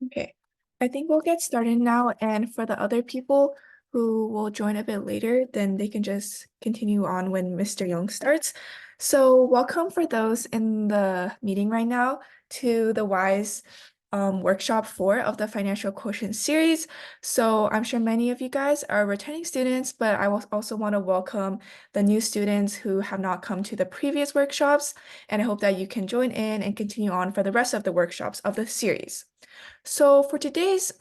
Okay, I think we'll get started now. And for the other people who will join a bit later, then they can just continue on when Mr. Young starts. So, welcome for those in the meeting right now to the WISE workshop 4 of the Financial Quotient series. So, I'm sure many of you guys are returning students, but I will also want to welcome the new students who have not come to the previous workshops. And I hope that you can join in and continue on for the rest of the workshops of the series. So for today's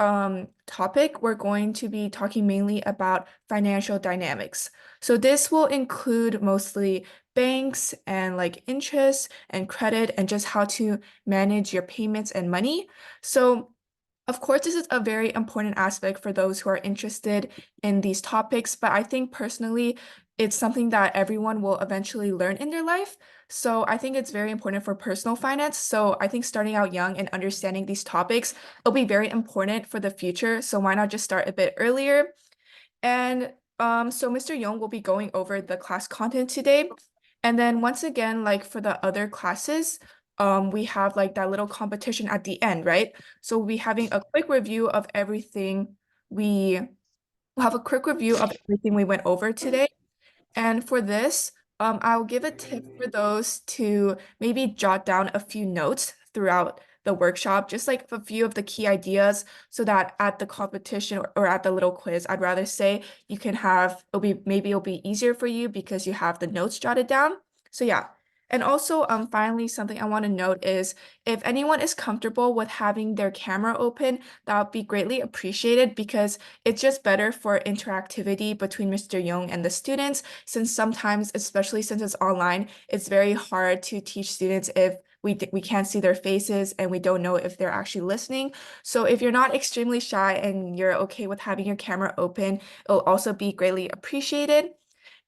topic, we're going to be talking mainly about financial dynamics. So this will include mostly banks and like interest and credit and just how to manage your payments and money. So of course, this is a very important aspect for those who are interested in these topics, but I think personally, it's something that everyone will eventually learn in their life. So I think it's very important for personal finance. So I think starting out young and understanding these topics will be very important for the future. So why not just start a bit earlier? And so Mr. Yong will be going over the class content today. And then once again, like for the other classes, we have like that little competition at the end, right? So we'll be having a quick review of everything we we'll have a quick review of everything we went over today. And for this, I'll give a tip for those to maybe jot down a few notes throughout the workshop, just like a few of the key ideas, so that at the competition or at the little quiz, I'd rather say you can have, it'll be easier for you because you have the notes jotted down. So yeah. And also, finally, something I want to note is if anyone is comfortable with having their camera open, that would be greatly appreciated because it's just better for interactivity between Mr. Young and the students, since sometimes, especially since it's online, it's very hard to teach students if we can't see their faces and we don't know if they're actually listening. So if you're not extremely shy and you're okay with having your camera open, it'll also be greatly appreciated.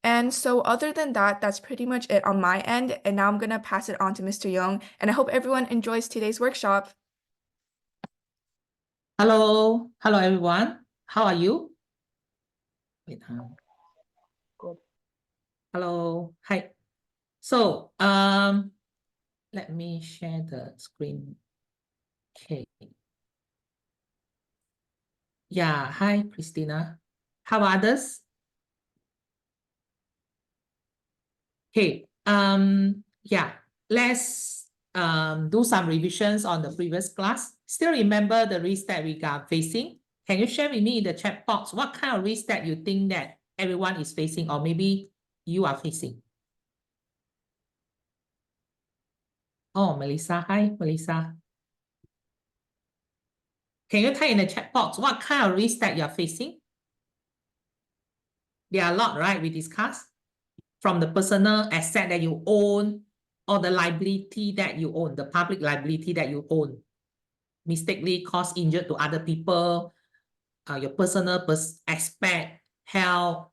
And so other than that, that's pretty much it on my end. And now I'm gonna pass it on to Mr. Young, and I hope everyone enjoys today's workshop. Hello everyone. How are you? Wait, Good. hello, hi. So, let me share the screen. Okay. Yeah, hi, Christina. How are others? Okay. Yeah, let's do some revisions on the previous class. Still remember the risk that we are facing? Can you share with me in the chat box what kind of risk that you think that everyone is facing, or maybe you are facing? Oh, Melissa. Hi, Melissa. Can you type in the chat box what kind of risk that you're facing? There are a lot, right? We discussed from the personal asset that you own or the liability that you own, the public liability that you own, mistakenly cause injury to other people, your personal aspect, health,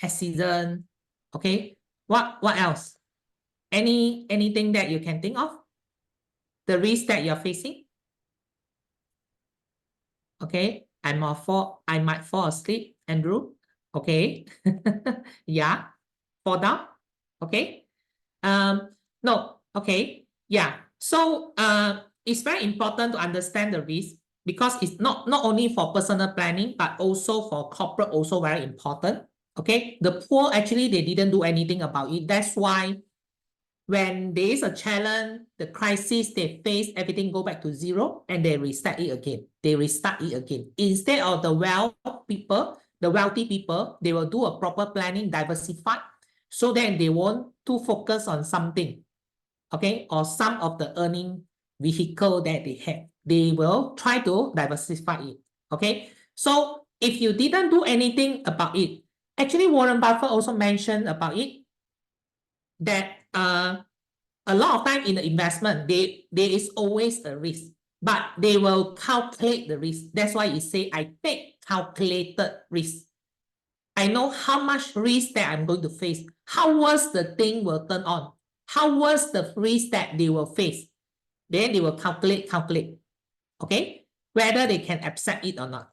accident. Okay. What else? Anything that you can think of? The risk that you're facing? Okay. I might fall asleep, Andrew. Okay. Yeah. Fall down. Okay. No. Okay. Yeah. So it's very important to understand the risk because it's not only for personal planning, but also for corporate, also very important. Okay. The poor actually they didn't do anything about it. That's why when there is a challenge, the crisis they face, everything go back to zero and they restart it again. They restart it again. Instead of the wealthy people, they will do a proper planning, diversify, so that they won't too focus on something, okay, or some of the earning vehicle that they have. They will try to diversify it, okay? So if you didn't do anything about it, actually Warren Buffett also mentioned about it, that a lot of time in the investment, there is always a risk, but they will calculate the risk. That's why it say, I take calculated risk. I know how much risk that I'm going to face, how worse the thing will turn on, how worse the risk that they will face. Then they will calculate, okay, whether they can accept it or not.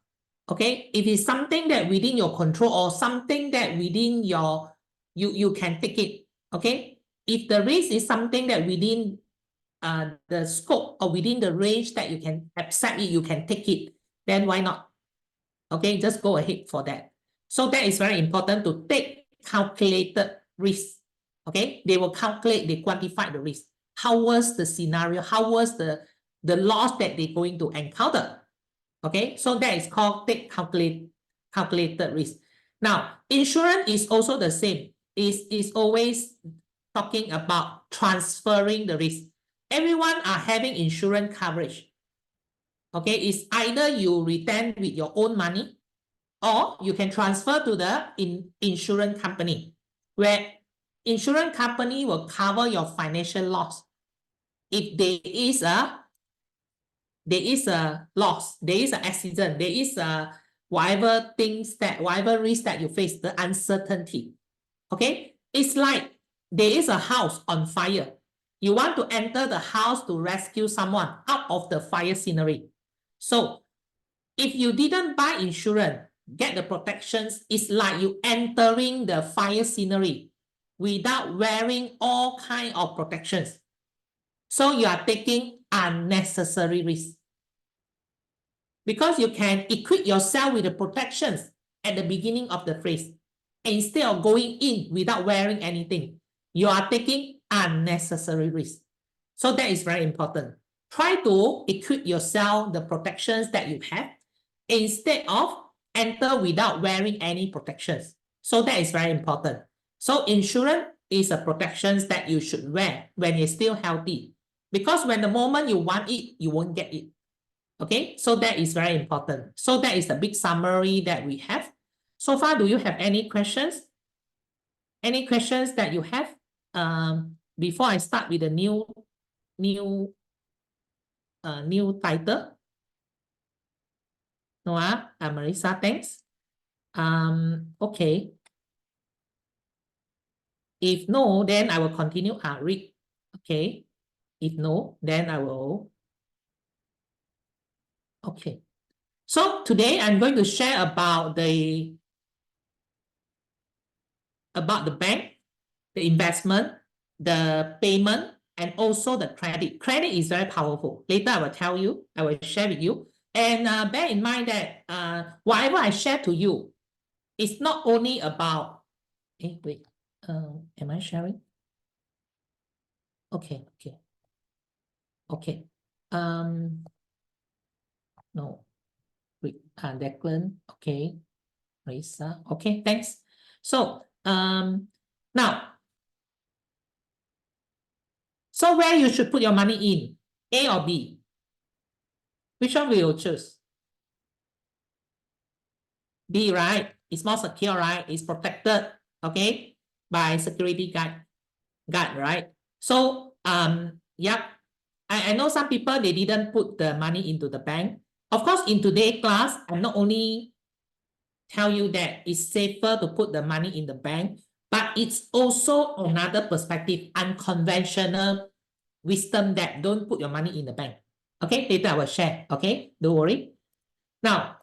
Okay, if it's something that within your control or something that within your, you can take it. Okay, if the risk is something that within the scope or within the range that you can accept it, you can take it, then why not? Okay, just go ahead for that. So that is very important to take calculated risk. Okay, they will calculate, they quantify the risk. How was the scenario? How was the loss that they're going to encounter? Okay, so that is called take calculated risk. Now, insurance is also the same. Is always talking about transferring the risk. Everyone are having insurance coverage. Okay, it's either you retain with your own money or you can transfer to the insurance company, where insurance company will cover your financial loss. If there is a loss, there is an accident, there is whatever risk that you face, the uncertainty. Okay, it's like there is a house on fire. You want to enter the house to rescue someone out of the fire scenery. So if you didn't buy insurance, get the protections, it's like you entering the fire scenery without wearing all kind of protections. So you are taking unnecessary risk. Because you can equip yourself with the protections at the beginning of the phrase. Instead of going in without wearing anything, you are taking unnecessary risk. So that is very important. Try to equip yourself the protections that you have instead of enter without wearing any protections. So that is very important. So insurance is a protections that you should wear when you're still healthy. Because when the moment you want it, you won't get it. Okay, so that is very important. So that is the big summary that we have. So far, do you have any questions? Any questions that you have? Before I start with the new title. Noah, Marissa, thanks. Okay. If no, then I will continue read. Okay. If no, then I will. Okay. So today I'm going to share about the bank, the investment, the payment, and also the credit. Credit is very powerful. Later I will tell you, I will share with you. And bear in mind that whatever I share to you, it's not only about, wait, am I sharing? Okay. No, wait, Declan, okay, Marissa, okay, thanks. So, now, so where you should put your money in, A or B? Which one will you choose? B, right? It's more secure, right? It's protected, okay, by security guard, right? So, yep. I know some people, they didn't put the money into the bank. Of course, in today's class, I'm not only tell you that it's safer to put the money in the bank, but it's also another perspective, unconventional wisdom that don't put your money in the bank. Okay, later I will share. Okay, don't worry. Now,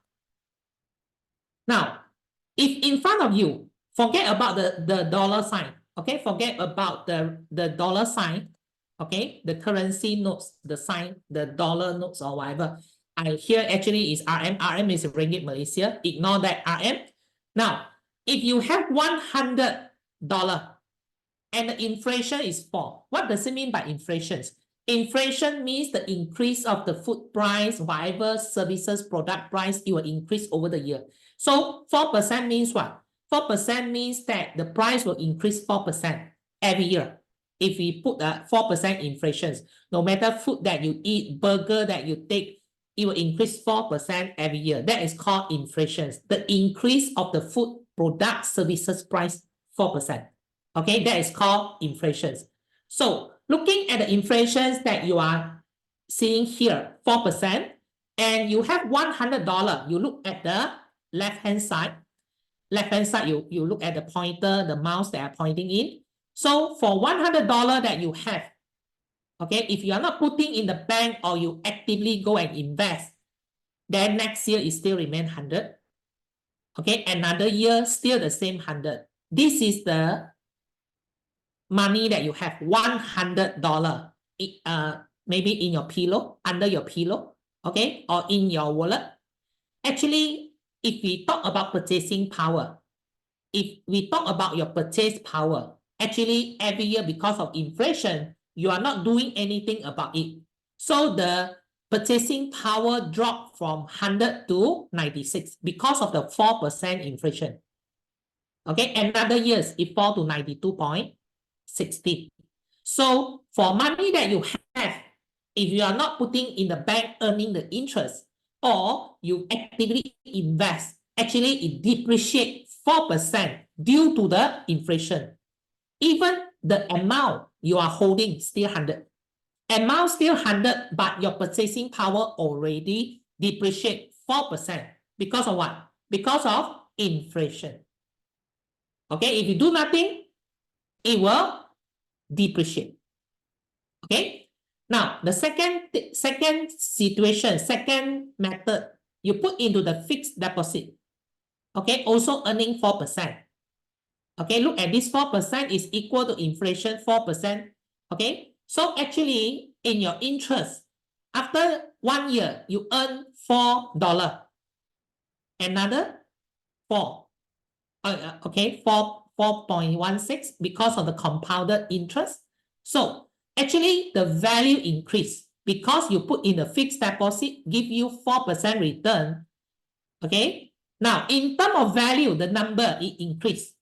if in front of you, forget about the dollar sign. Okay, forget about the dollar sign. Okay, the currency notes, the sign, the dollar notes or whatever. I here actually is RM. RM is Ringgit Malaysia. Ignore that RM. Now, if you have $100 and the inflation is 4, what does it mean by inflation? Inflation means the increase of the food price, whatever services, product price, it will increase over the year. So 4% means what? 4% means that the price will increase 4% every year. If we put a 4% inflation, no matter food that you eat, burger that you take, it will increase 4% every year. That is called inflation. The increase of the food, product, services price, 4%. Okay, that is called inflation. So looking at the inflation that you are seeing here, 4%, and you have $100, you look at the left-hand side. Left-hand side, you look at the pointer, the mouse that are pointing in. So for $100 that you have, okay, if you are not putting in the bank or you actively go and invest, then next year it still remain 100. Okay, another year still the same 100. This is the money that you have, $100. maybe in your pillow, under your pillow, okay, or in your wallet. Actually, if we talk about purchasing power, if we talk about your purchase power, actually every year because of inflation, you are not doing anything about it. So the purchasing power dropped from 100 to 96 because of the 4% inflation. Okay, another years it fall to 92.60. So for money that you have, if you are not putting in the bank earning the interest, or you actively invest, actually it depreciates 4% due to the inflation. Even the amount you are holding still 100. Amount still 100, but your purchasing power already depreciate 4%. Because of what? Because of inflation. Okay, if you do nothing, it will depreciate. Okay, now the second situation, second method, you put into the fixed deposit. Okay, also earning 4%. Okay, look at this 4% is equal to inflation 4%. Okay, so actually in your interest, after 1 year, you earn $4. Another 4. Okay, 4.16 because of the compounded interest. So actually the value increase because you put in the fixed deposit, give you 4% return. Okay, now in terms of value, the number it increased,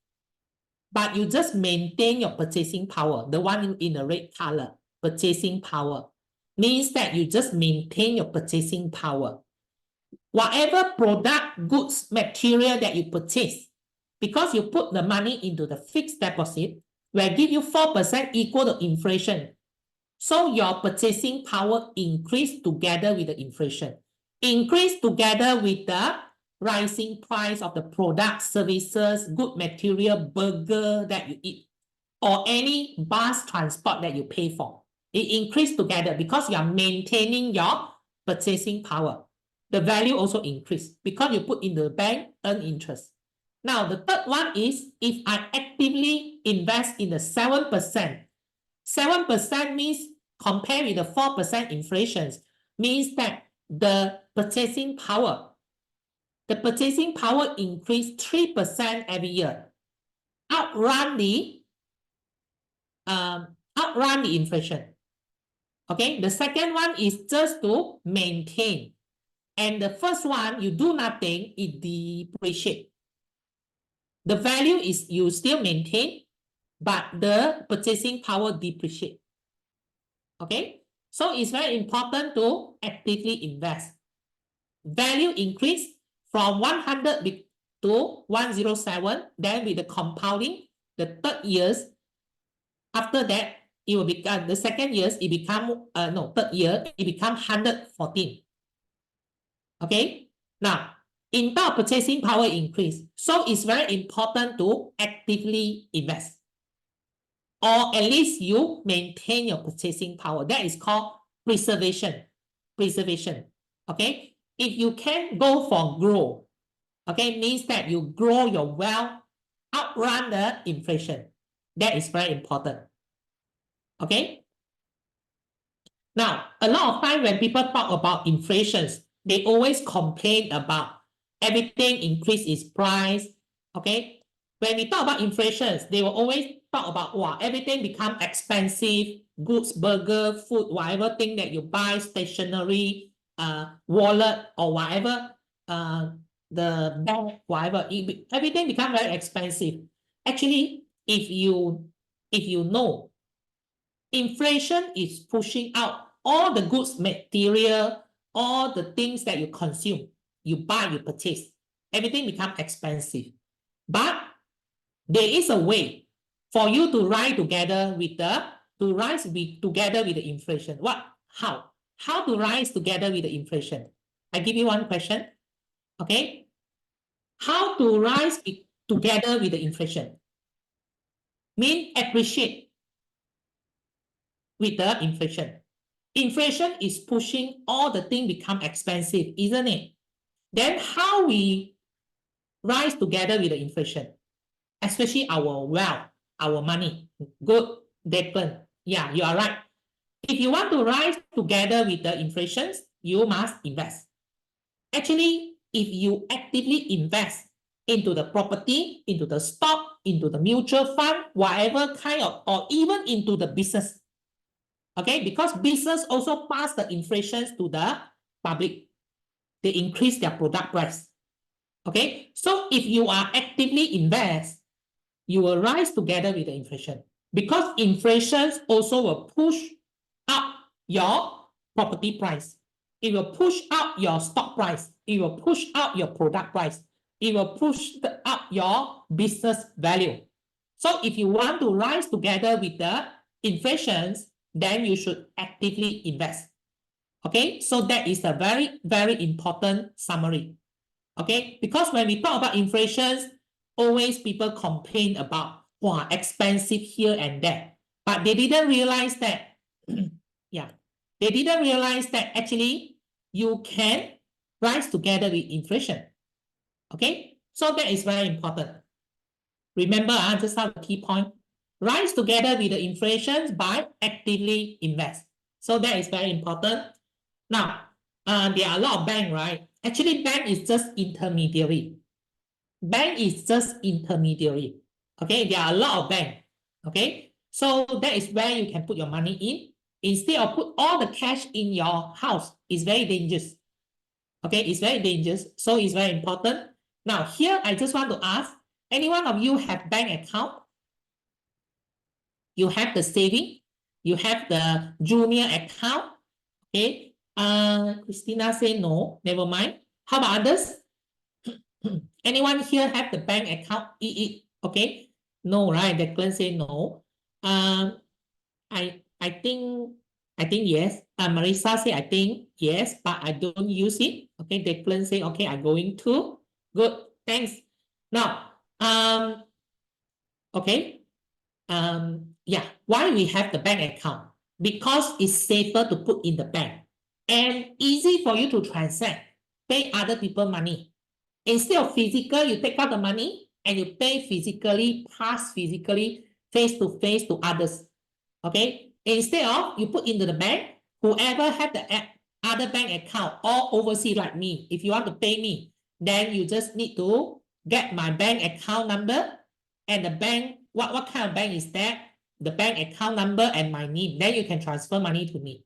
but you just maintain your purchasing power. The one in the red color, purchasing power, means that you just maintain your purchasing power. Whatever product, goods, material that you purchase, because you put the money into the fixed deposit, will give you 4% equal to inflation. So your purchasing power increase together with the inflation. Increase together with the rising price of the products, services, good material, burger that you eat, or any bus transport that you pay for. It increase together because you are maintaining your purchasing power. The value also increase because you put in the bank, earn interest. Now, the third one is if I actively invest in the 7%, 7% means compared with the 4% inflation, means that the purchasing power increase 3% every year, outrun the inflation. Okay, the second one is just to maintain. And the first one, you do nothing, it depreciates. The value is you still maintain, but the purchasing power depreciate. Okay, so it's very important to actively invest. Value increase from 100 to 107, then with the compounding, the third years, after that, it will become, the second years, it become, third year, it become 114. Okay, now, in terms of purchasing power increase, so it's very important to actively invest. Or at least you maintain your purchasing power. That is called preservation. Preservation. Okay, if you can go for grow, okay, means that you grow your wealth, outrun the inflation. That is very important. Okay, now a lot of time when people talk about inflations, they always complain about everything increase its price. Okay, when we talk about inflations, they will always talk about wow, everything become expensive, goods, burger, food, whatever thing that you buy, stationery, wallet or whatever, the bag, whatever, everything become very expensive. Actually, if you know, inflation is pushing out all the goods, material, all the things that you consume, you buy, you purchase, everything become expensive. But there is a way for you to rise together with the inflation. What? How? How to rise together with the inflation? I give you one question. Okay. How to rise together with the inflation? Mean appreciate with the inflation. Inflation is pushing all the things become expensive, isn't it? Then how we rise together with the inflation? Especially our wealth, our money. Good, Declan. Yeah, you are right. if you want to rise together with the inflation, you must invest. Actually, if you actively invest into the property, into the stock, into the mutual fund, whatever kind of, or even into the business, okay, because business also pass the inflation to the public. They increase their product price. Okay, so if you are actively invest, you will rise together with the inflation, because inflation also will push up your property price. It will push up your stock price. It will push up your product price. It will push up your business value. So if you want to rise together with the inflation, then you should actively invest. Okay, so that is a very, very important summary. Okay, because when we talk about inflation, always people complain about, wow, expensive here and there. But they didn't realize that, yeah, they didn't realize that actually you can rise together with inflation. Okay, so that is very important. Remember, just have the key point. Rise together with the inflation by actively invest. So that is very important. Now, there are a lot of banks, right? Actually, bank is just intermediary. Bank is just intermediary. Okay, there are a lot of banks. Okay, so that is where you can put your money in. Instead of put all the cash in your house, it's very dangerous. Okay, it's very dangerous. So it's very important. Now, here I just want to ask, any one of you have bank account? You have the saving, you have the junior account. Okay, Christina say no, never mind. How about others? Anyone here have the bank account? Okay, no, right? Declan say no. I think yes. Marissa say I think yes, but I don't use it. Okay, Declan say okay, I'm going to. Good, thanks. Now, okay, yeah. Why we have the bank account? Because it's safer to put in the bank and easy for you to transact, pay other people money. Instead of physical, you take out the money and you pay physically, pass physically, face to face to others. Okay. Instead of you put into the bank, whoever have the other bank account all overseas like me, if you want to pay me, then you just need to get my bank account number and the bank, what kind of bank is that? The bank account number and my name. Then you can transfer money to me.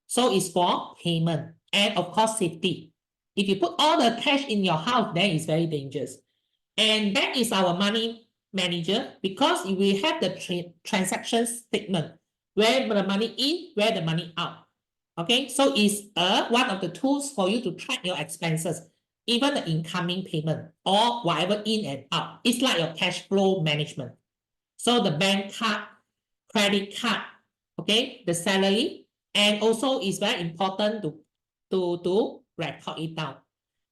So it's for payment and of course safety. If you put all the cash in your house, then it's very dangerous. And that is our money manager, because we have the transaction statement, where the money in, where the money out. Okay, so it's one of the tools for you to track your expenses, even the incoming payment or whatever in and out. It's like your cash flow management. So the bank card, credit card, okay, the salary, and also it's very important to record it down.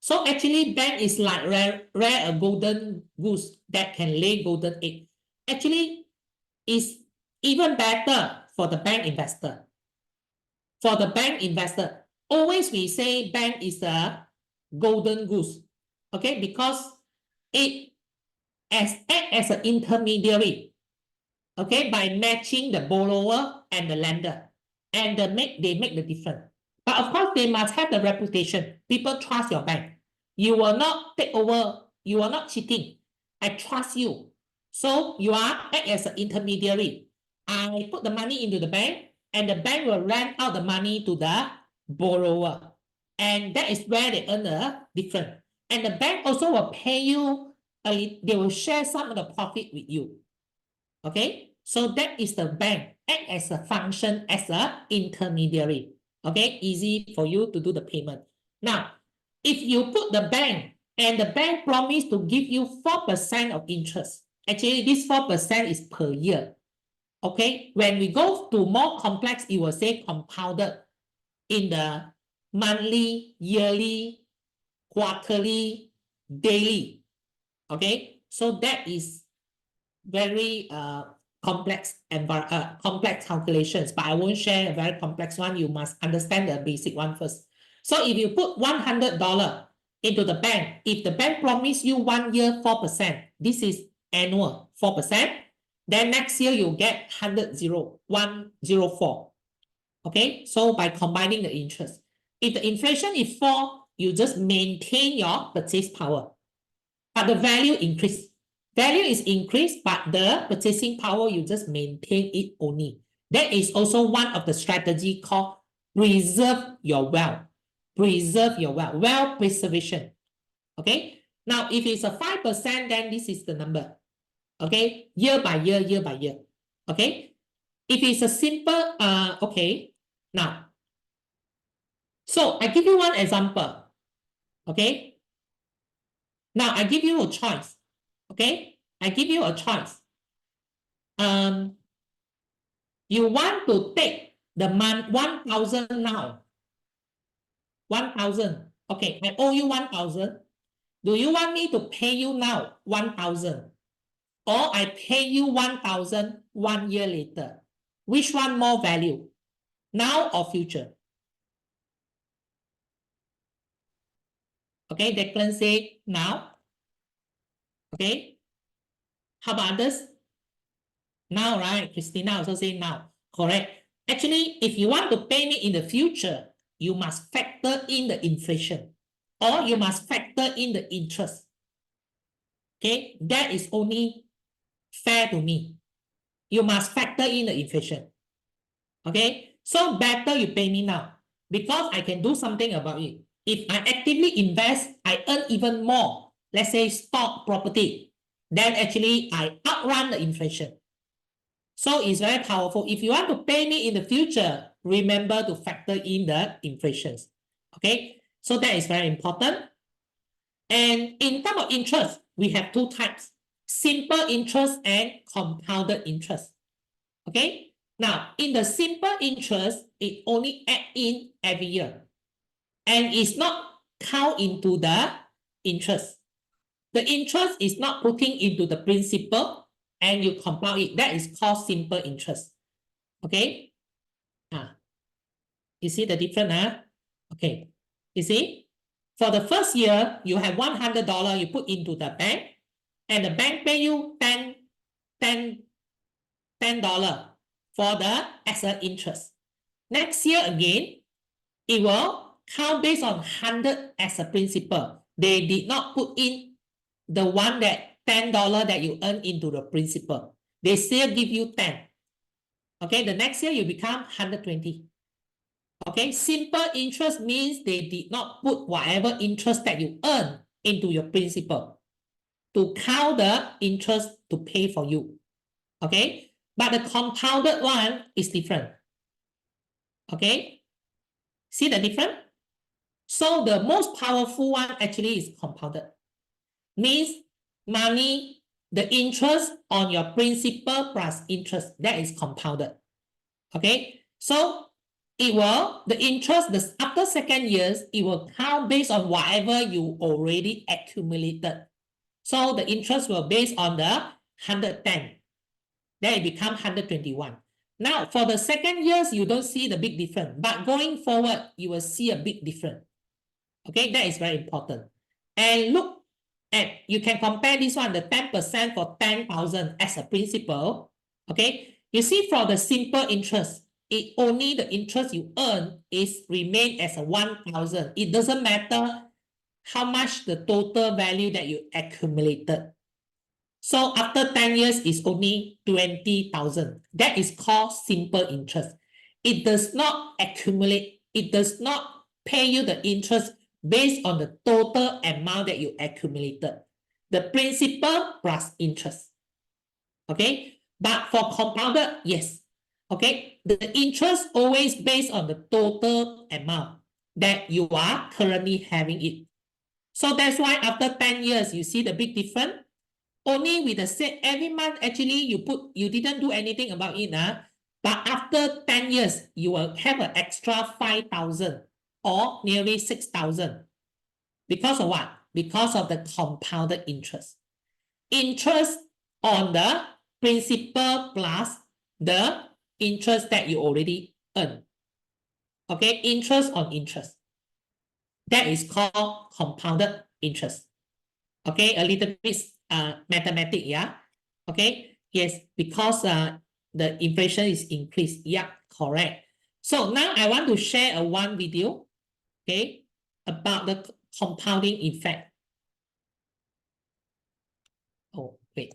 So actually, bank is like rare a golden goose that can lay golden egg. Actually, it's even better for the bank investor. For the bank investor, always we say bank is a golden goose, okay, because it act as an intermediary, okay, by matching the borrower and the lender, and they make the difference. But of course, they must have the reputation. People trust your bank. You will not take over. You are not cheating. I trust you. So you are act as an intermediary. I put the money into the bank, and the bank will rent out the money to the borrower. And that is where they earn the difference. And the bank also will pay you, they will share some of the profit with you. Okay, so that is the bank act as a function as a intermediary. Okay, easy for you to do the payment. Now, if you put the bank and the bank promise to give you 4% of interest, actually this 4% is per year. Okay, when we go to more complex, it will say compounded in the monthly, yearly, quarterly, daily. Okay, so that is very complex calculations, but I won't share a very complex one. You must understand the basic one first. So if you put $100 into the bank, if the bank promise you 1 year 4%, this is annual 4%, then next year you get 104. Okay, so by combining the interest, if the inflation is 4, you just maintain your purchase power, but the value increase. Value is increased, but the purchasing power, you just maintain it only. That is also one of the strategy called preserve your wealth. Preserve your wealth, wealth preservation. Okay, now if it's a 5%, then this is the number. Okay, year by year, year by year. Okay, if it's a simple, okay, now, so I give you one example. Okay, now I give you a choice. Okay, I give you a choice. You want to take the month 1,000 now. 1,000. Okay, I owe you 1,000. Do you want me to pay you now 1,000? Or I pay you 1,000 1 year later? Which one more value? Now or future? Okay, Declan say now. Okay. How about others? Now, right? Christina also say now. Correct. Actually, if you want to pay me in the future, you must factor in the inflation or you must factor in the interest. Okay, that is only fair to me. You must factor in the inflation. Okay, so better you pay me now because I can do something about it. If I actively invest, I earn even more. Let's say stock property, then actually I outrun the inflation. So it's very powerful. If you want to pay me in the future, remember to factor in the inflations. Okay, so that is very important. And in terms of interest, we have two types: simple interest and compounded interest. Okay, now in the simple interest, it only add in every year and it's not count into the interest. The interest is not putting into the principal and you compound it. That is called simple interest. Okay, you see the difference? Okay, you see, for the first year, you have $100 you put into the bank and the bank pay you $10 for the asset interest. Next year again, it will count based on 100 as a principal. They did not put in the one that $10 that you earn into the principal. They still give you 10. Okay, the next year you become 120. Okay, simple interest means they did not put whatever interest that you earn into your principal to count the interest to pay for you. Okay, but the compounded one is different. Okay, see the difference? So the most powerful one actually is compounded. Means money, the interest on your principal plus interest, that is compounded. Okay, so it will, the interest, after second years, it will count based on whatever you already accumulated. So the interest will based on the 110. Then it becomes 121. Now, for the second years, you don't see the big difference. But going forward, you will see a big difference. Okay, that is very important. And look at, you can compare this one, the 10% for 10,000 as a principal. Okay, you see for the simple interest, it only the interest you earn is remain as a 1,000. It doesn't matter how much the total value that you accumulated. So after 10 years, it's only 20,000. That is called simple interest. It does not accumulate. It does not pay you the interest based on the total amount that you accumulated. The principal plus interest. Okay, but for compounded, yes. Okay, the interest always based on the total amount that you are currently having it. So that's why after 10 years, you see the big difference. Only with the same, every month actually you didn't do anything about it. But after 10 years, you will have an extra 5,000 or nearly 6,000. Because of what? Because of the compounded interest. Interest on the principal plus the interest that you already earn. Okay, interest on interest. That is called compounded interest. Okay, a little bit mathematics, yeah. Okay, yes, because the inflation is increased. Yeah, correct. So now I want to share one video, okay, about the compounding effect. Oh, wait.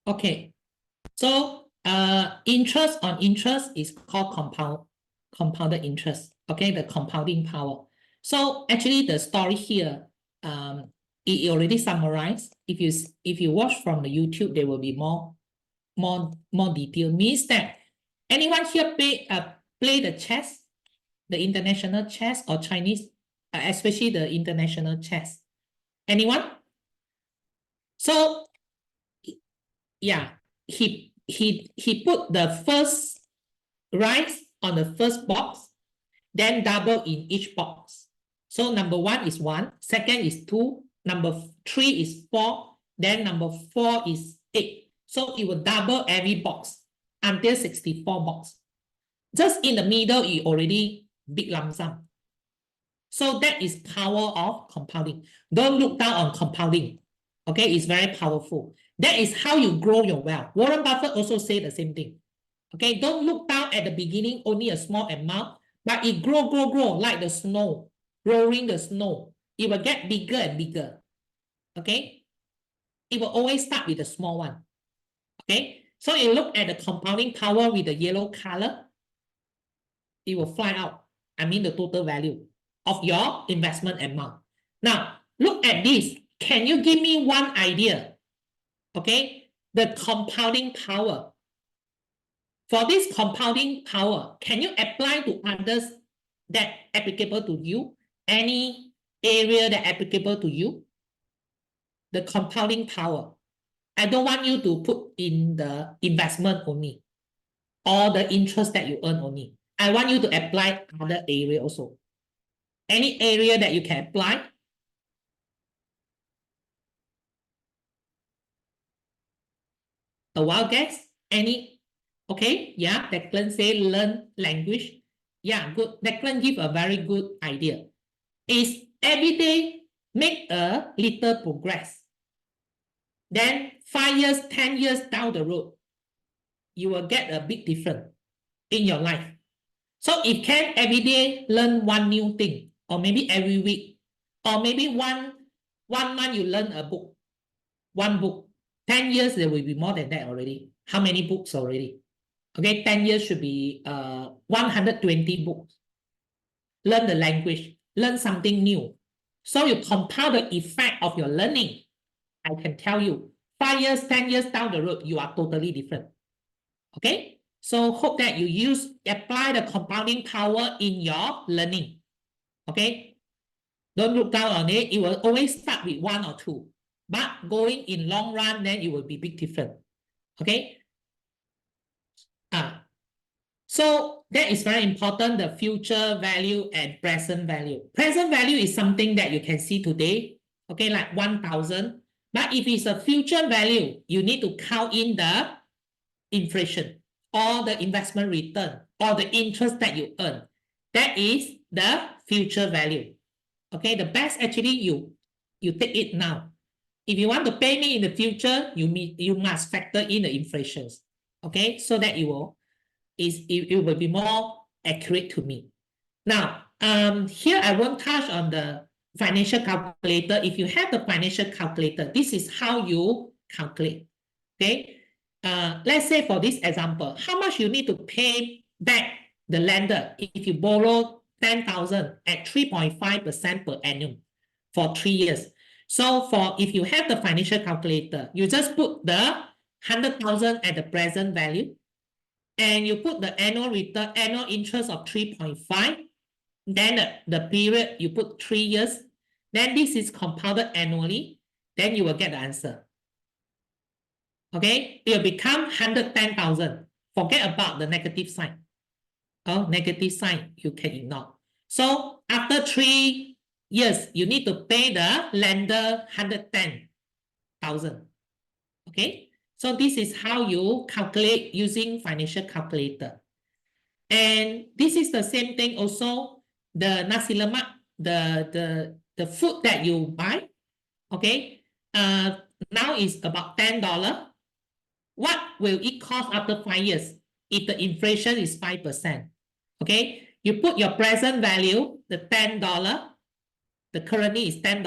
Okay, so interest on interest is called compounded interest. Okay, the compounding power. So actually, the story here, it already summarized. If you watch from the YouTube, there will be more detail. Means that anyone here play the chess, the international chess or Chinese, especially the international chess. Anyone? So yeah, he put the first rice on the first box, then double in each box. So number 1 is 1, second is 2, number 3 is 4, then number 4 is 8. So it will double every box until 64 box. Just in the middle, it already big lump sum. So that is power of compounding. Don't look down on compounding. Okay, it's very powerful. That is how you grow your wealth. Warren Buffett also say the same thing. Okay, don't look down at the beginning, only a small amount, but it grow like the snow, rolling the snow. It will get bigger and bigger. Okay, it will always start with the small one. Okay, so you look at the compounding power with the yellow color, it will fly out. I mean the total value of your investment amount. Now, look at this. Can you give me one idea? Okay, the compounding power. For this compounding power, can you apply to others that applicable to you? Any area that applicable to you? The compounding power. I don't want you to put in the investment only or the interest that you earn only. I want you to apply other area also. Any area that you can apply? A wild guess? Any? Okay, yeah, Declan say learn language. Yeah, good. Declan give a very good idea. Is every day make a little progress. Then 5 years, 10 years down the road, you will get a big difference in your life. So if can every day learn one new thing, or maybe every week, or maybe one month you learn a book, one book. 10 years, there will be more than that already. How many books already? Okay, 10 years should be 120 books. Learn the language, learn something new. So you compound the effect of your learning. I can tell you, 5 years, 10 years down the road, you are totally different. Okay, so hope that you apply the compounding power in your learning. Okay, don't look down on it. It will always start with 1 or 2, but going in long run, then it will be big different. Okay, so that is very important, the future value and present value. Present value is something that you can see today, okay, like 1,000. But if it's a future value, you need to count in the inflation or the investment return or the interest that you earn. That is the future value. Okay, the best actually you take it now. If you want to pay me in the future, you must factor in the inflations. Okay, so that it will be more accurate to me. Now, here I won't touch on the financial calculator. If you have the financial calculator, this is how you calculate. Okay, let's say for this example, how much you need to pay back the lender if you borrow 10,000 at 3.5% per annum for 3 years. So if you have the financial calculator, you just put the 100,000 at the present value, and you put the annual return, annual interest of 3.5. Then the period you put 3 years. Then this is compounded annually. Then you will get the answer. Okay, it will become 110,000. Forget about the negative sign. Oh, negative sign you can ignore. So after 3 years, you need to pay the lender 110,000. Okay, so this is how you calculate using financial calculator. And this is the same thing also, the nasi lemak, the food that you buy. Okay, now is about $10. What will it cost after 5 years if the inflation is 5%? Okay, you put your present value, the $10, the currently is $10,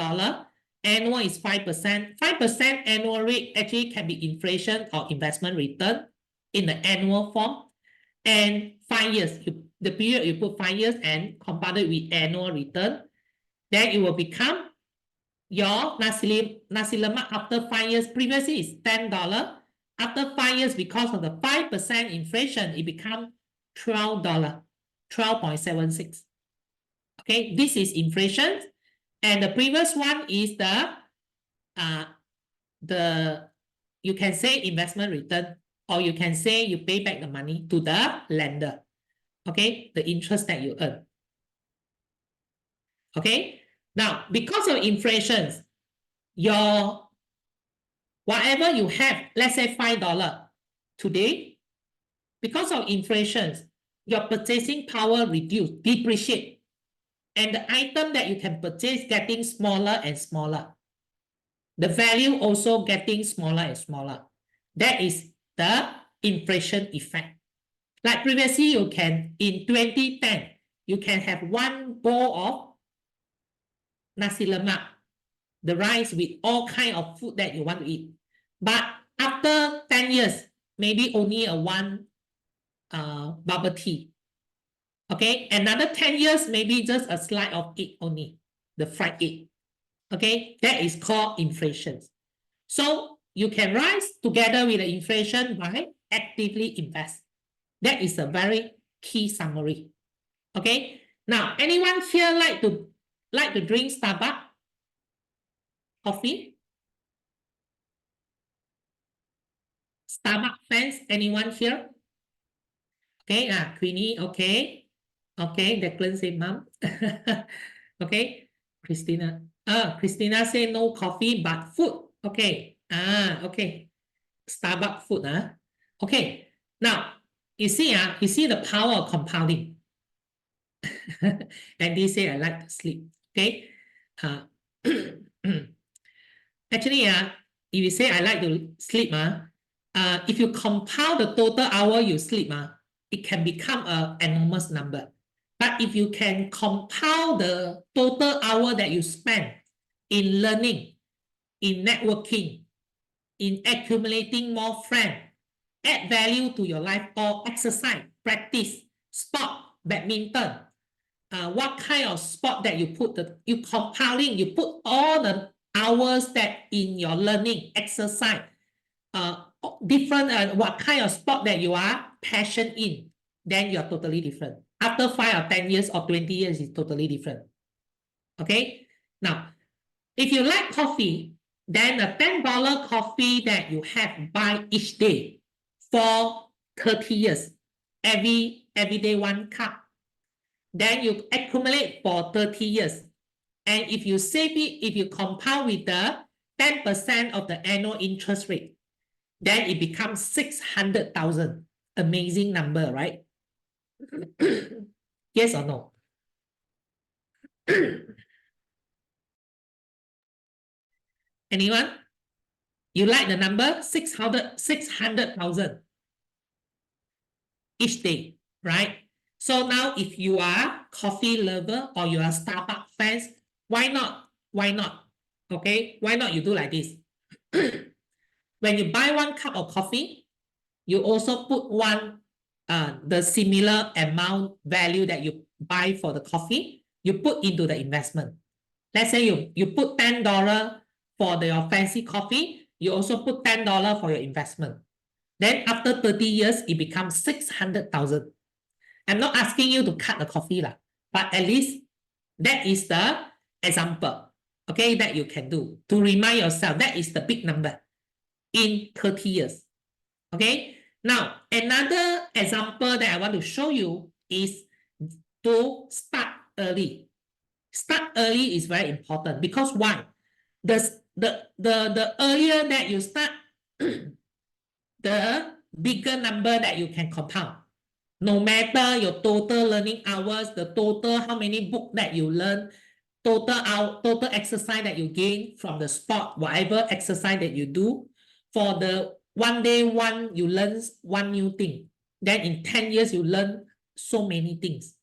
annual is 5%. 5% annual rate actually can be inflation or investment return in the annual form. And 5 years, the period you put 5 years and compounded with annual return, then it will become your nasi lemak after 5 years. Previously is $10. After 5 years, because of the 5% inflation, it becomes $12, 12.76. Okay, this is inflation. And the previous one is you can say investment return, or you can say you pay back the money to the lender. Okay, the interest that you earn. Okay, now because of inflation, your whatever you have, let's say $5 today, because of inflation, your purchasing power reduce, depreciate, and the item that you can purchase getting smaller and smaller. The value also getting smaller and smaller. That is the inflation effect. Like previously, you can, in 2010, you can have one bowl of nasi lemak, the rice with all kind of food that you want to eat. But after 10 years, maybe only one bubble tea. Okay, another 10 years, maybe just a slice of egg only, the fried egg. Okay, that is called inflation. So you can rise together with the inflation by actively invest. That is a very key summary. Okay, now anyone here like to drink Starbucks coffee? Starbucks fans, anyone here? Okay, Queenie, okay. Okay, Declan say mom. Okay, Christina. Christina say no coffee but food. Okay. Okay. Starbucks food. Okay. Now, you see the power of compounding. And they say I like to sleep. Okay. Actually, if you say I like to sleep, if you compound the total hour you sleep, it can become an enormous number. But if you can compound the total hour that you spend in learning, in networking, in accumulating more friends, add value to your life, or exercise, practice, sport, badminton, what kind of sport that you put, you compiling, you put all the hours that in your learning, exercise, different, what kind of sport that you are passionate in, then you're totally different. After 5 or 10 years or 20 years, it's totally different. Okay, now, if you like coffee, then a $10 coffee that you have buy each day for 30 years, every day 1 cup. Then you accumulate for 30 years. And if you save it, if you compound with the 10% of the annual interest rate, then it becomes 600,000. Amazing number, right? Yes or no? Anyone? You like the number 600,000 each day, right? So now if you are coffee lover or you are Starbucks fans, why not? Why not? Okay, why not you do like this? When you buy 1 cup of coffee, you also put the similar amount value that you buy for the coffee, you put into the investment. Let's say you put $10 for your fancy coffee, you also put $10 for your investment. Then after 30 years, it becomes 600,000. I'm not asking you to cut the coffee, but at least that is the example, okay, that you can do to remind yourself that is the big number in 30 years. Okay, now another example that I want to show you is to start early. Start early is very important because why? The earlier that you start, the bigger number that you can compound. No matter your total learning hours, the total how many books that you learn, total exercise that you gain from the sport, whatever exercise that you do, for the one day you learn one new thing. Then in 10 years, you learn so many things.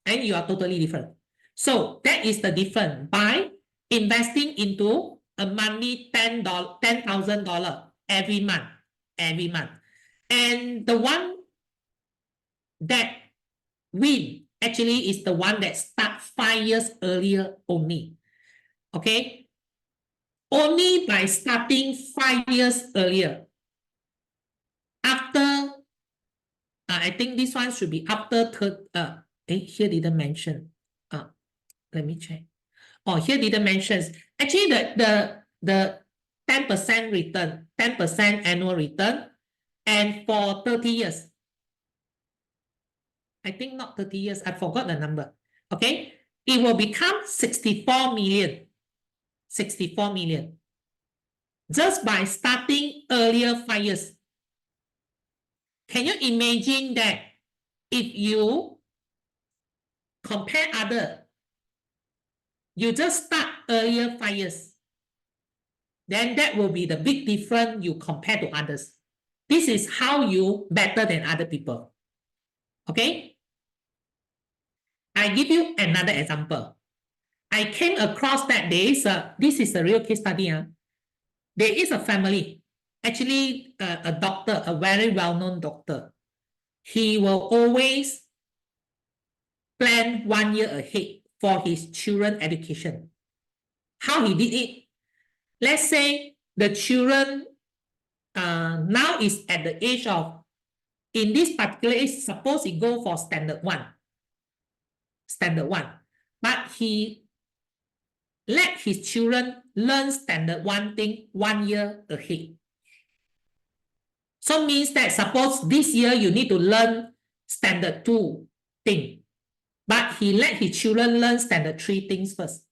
And you are totally different. So that is the difference by investing into a monthly $10,000 every month. Every month. And the one that win actually is the one that start 5 years earlier only. Okay? Only by starting 5 years earlier. After, I think this one should be after here didn't mention. Let me check. Oh, here didn't mention. Actually, the 10% return, 10% annual return, and for 30 years. I think not 30 years, I forgot the number. Okay, it will become 64 million. 64 million. Just by starting earlier 5 years. Can you imagine that if you compare other, you just start earlier 5 years, then that will be the big difference you compare to others. This is how you better than other people. Okay? I give you another example. I came across that this is a real case study. There is a family, actually a doctor, a very well-known doctor. He will always plan 1 year ahead for his children education. How he did it? Let's say the children now is at the age of, in this particular age, suppose he go for standard 1. Standard 1. But he let his children learn standard 1 thing 1 year ahead. So means that suppose this year you need to learn standard 2 thing, but he let his children learn standard 3 things first.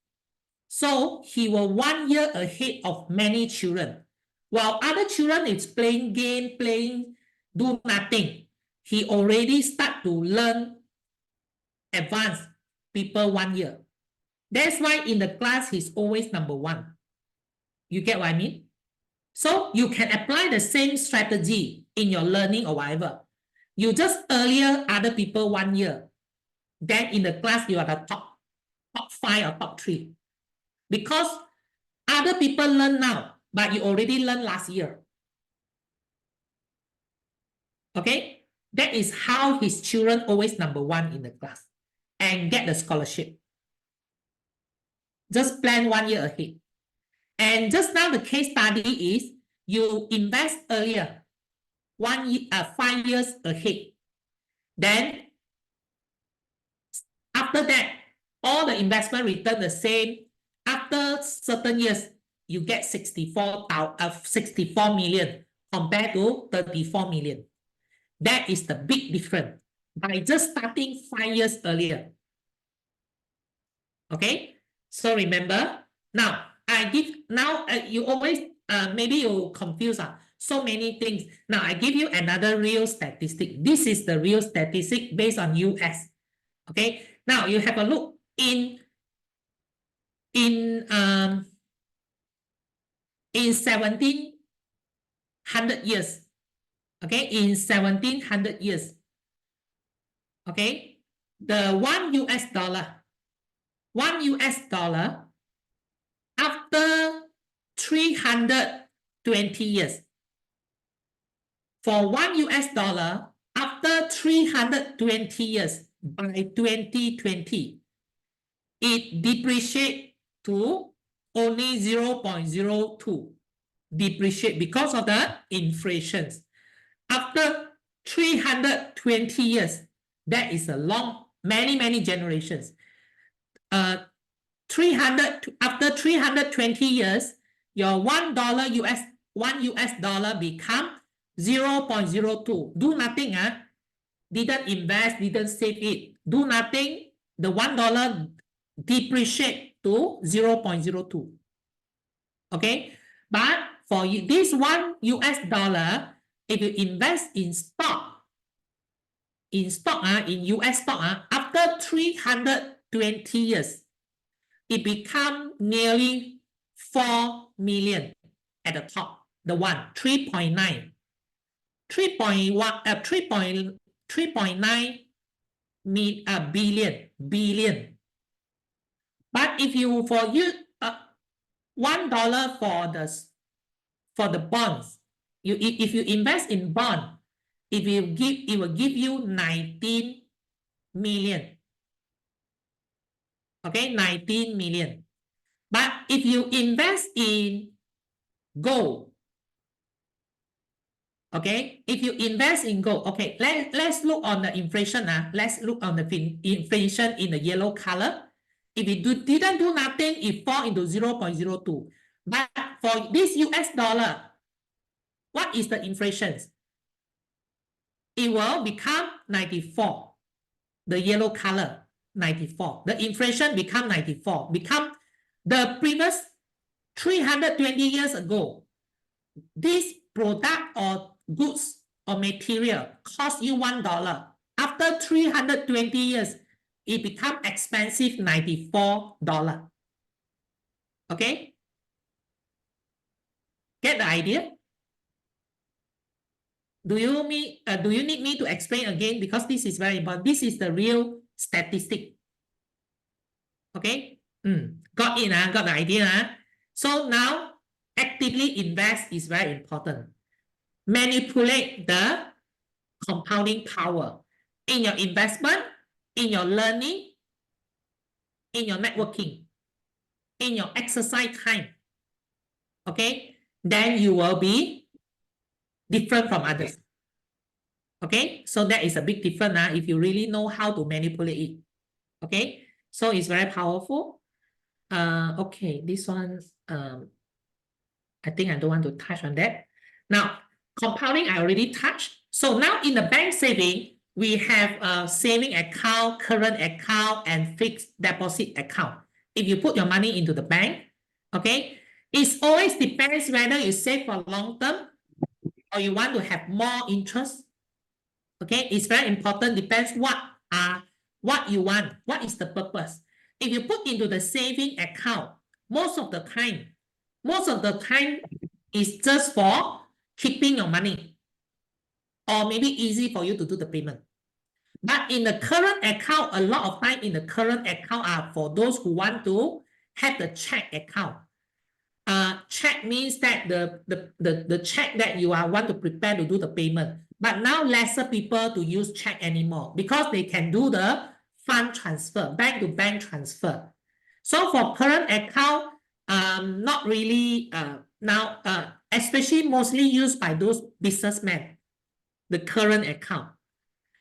So he will 1 year ahead of many children. While other children is playing game, do nothing, he already start to learn advanced people 1 year. That's why in the class he's always number 1. You get what I mean? So you can apply the same strategy in your learning or whatever. You just earlier other people 1 year. Then in the class you are the top 5 or top 3. Because other people learn now, but you already learned last year. Okay? That is how his children always number 1 in the class and get the scholarship. Just plan 1 year ahead. And just now the case study is you invest earlier, 5 years ahead. Then after that, all the investment return the same. After certain years, you get 64 million compared to 34 million. That is the big difference by just starting 5 years earlier. Okay, so remember now you always maybe you confuse so many things. Now I give you another real statistic. This is the real statistic based on US. Okay, now you have a look in 17 100 years. Okay, in 1700 years. Okay, the $1 after 320 years. For $1 after 320 years by 2020, it depreciates to only 0.02 depreciate because of the inflation. After 320 years, that is a long, many generations. 320 years, your $1 become 0.02. Do nothing, didn't invest, didn't save it. Do nothing, the $1 depreciate to 0.02. Okay, but for this $1, if you invest in stock, in US stock, after 320 years, it become nearly 4 million at the top. The one 3.9 billion. But if you for you $1 for the bonds, if you invest in bond, it will give you 19 million. Okay, 19 million. But if you invest in gold, okay, if you invest in gold, okay, let's look on the inflation. Let's look on the inflation in the yellow color. If it didn't do nothing, it fall into 0.02. But for this US dollar, what is the inflation? It will become 94. The yellow color, 94. The inflation become 94. Become the previous 320 years ago. This product or goods or material cost you $1. After 320 years, it become expensive $94. Okay? Get the idea? Do you need me to explain again? Because this is very important. This is the real statistic. Okay? Got it, got the idea. So now, actively invest is very important. Manipulate the compounding power in your investment, in your learning, in your networking, in your exercise time. Okay? Then you will be different from others. Okay? So that is a big difference if you really know how to manipulate it. Okay? So it's very powerful. Okay, this one, I think I don't want to touch on that. Now, compounding, I already touched. So now in the bank saving, we have a saving account, current account, and fixed deposit account. If you put your money into the bank, okay, it always depends whether you save for long term or you want to have more interest. Okay, it's very important. Depends what you want. What is the purpose? If you put into the saving account, most of the time is just for keeping your money, or maybe easy for you to do the payment. But in the current account, a lot of time in the current account are for those who want to have the check account. Check means that the check that you want to prepare to do the payment. But now lesser people to use check anymore because they can do the fund transfer, bank to bank transfer. So for current account, not really now, especially mostly used by those businessmen, the current account.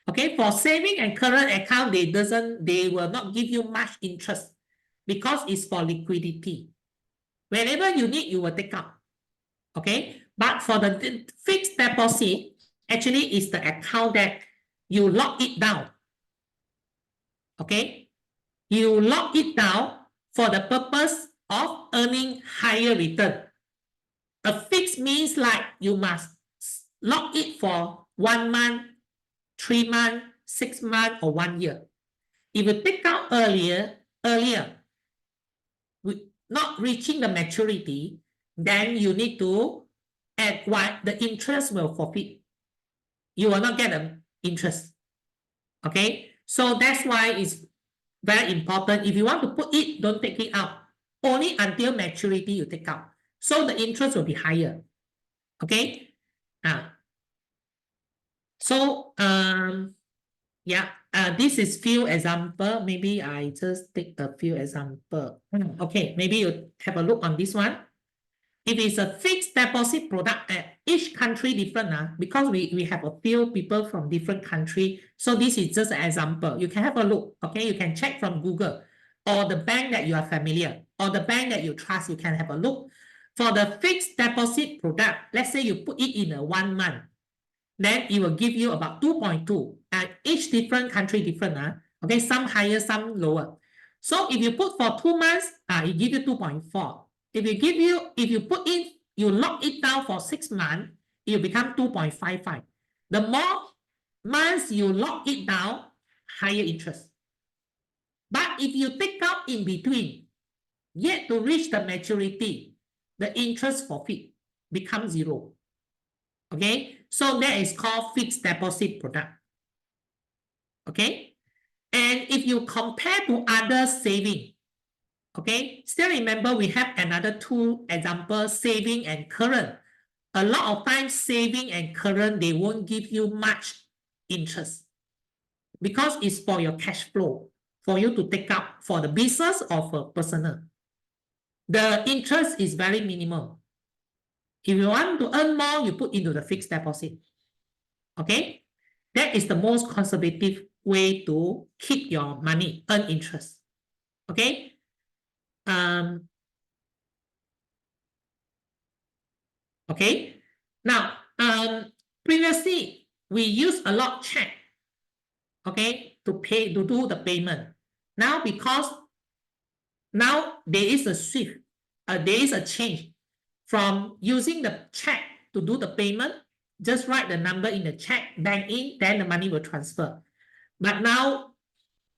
Okay, for saving and current account, they will not give you much interest because it's for liquidity. Whenever you need, you will take out. Okay, but for the fixed deposit, actually is the account that you lock it down. Okay, you lock it down for the purpose of earning higher return. A fixed means like you must lock it for 1 month, 3 months, 6 months, or 1 year. If you take out earlier, not reaching the maturity, then you need to and why the interest will forfeit. You will not get an interest. Okay, so that's why it's very important. If you want to put it, don't take it out. Only until maturity you take out. So the interest will be higher. Okay. So yeah, this is few example. Maybe I just take a few example. Okay, maybe you have a look on this one. If it's a fixed deposit product at each country different, because we have a few people from different country. So this is just an example. You can have a look. Okay, you can check from Google or the bank that you are familiar or the bank that you trust. You can have a look. For the fixed deposit product, let's say you put it in a 1 month, then it will give you about 2.2. And each different country different. Okay, some higher, some lower. So if you put for 2 months, it give you 2.4. If you put in, you lock it down for 6 months, it will become 2.55. The more months you lock it down, higher interest. But if you take out in between, yet to reach the maturity, the interest forfeit becomes 0. Okay, so that is called fixed deposit product. Okay, and if you compare to other saving, okay, still remember we have another 2 examples, saving and current. A lot of times saving and current, they won't give you much interest because it's for your cash flow, for you to take up for the business or for personal. The interest is very minimal. If you want to earn more, you put into the fixed deposit. Okay, that is the most conservative way to keep your money, earn interest. Okay. Okay. Now, previously we used a lot of check, okay, to do the payment. Now, because now there is a shift, there is a change from using the check to do the payment. Just write the number in the check, bank in, then the money will transfer. But now